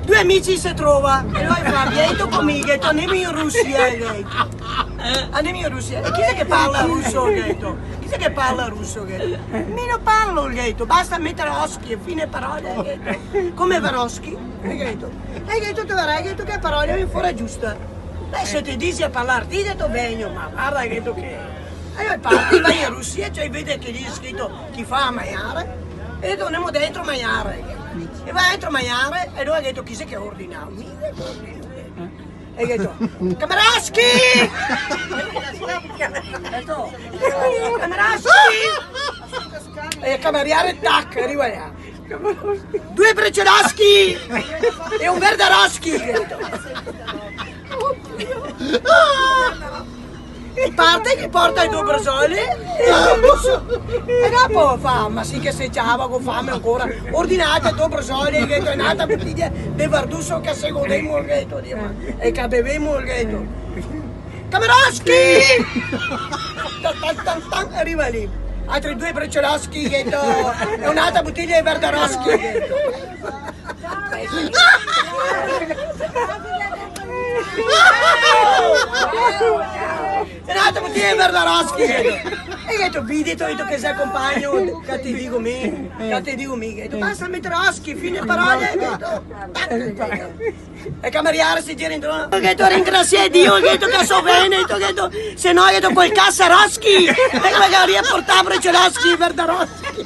Due amici si trova e noi fa Vieto conmigo, andiamo in Russia, andiamo in Russia. E chi è che parla russo? Chi è che parla russo? Mi non parlo, basta mettere Oschi, fine parole. Come Varoschi? E tu vedrai che parola è fuori giusta. Se ti dici a parlare, ti detto bene, ma guarda che e io parti, vai in Russia, cioè vede che lì è scritto chi fa a mangiare e torniamo dentro a mangiare. E vai dentro a mangiare e lui ha detto chi è che ordina? E ha detto Kameraschi! Kameraschi! E il cameriere tac, arriva là. Due Brecciaraschi e un Verdaraschi! Parte che porta i due brasoli e dopo fa, ma sì che se c'ava con fame ancora, ordinate due brasoli che è nata bottiglia di verduso che se godemmo il ghetto e che bevemmo il ghetto. Kameraschi! Arriva lì, altri due Brecciaraschi e un'altra bottiglia di Verdaraschi. E un'altra bottiglia di Verdaraschi. E detto, vedi che sei compagno, che ti dico me, basta mettere Oschi, fine parole, e cameriere si gira intorno, ringrazia Dio, che so bene, se no quel cassa Roschi, e magari a portare Brecciaraschi e Verdaraschi.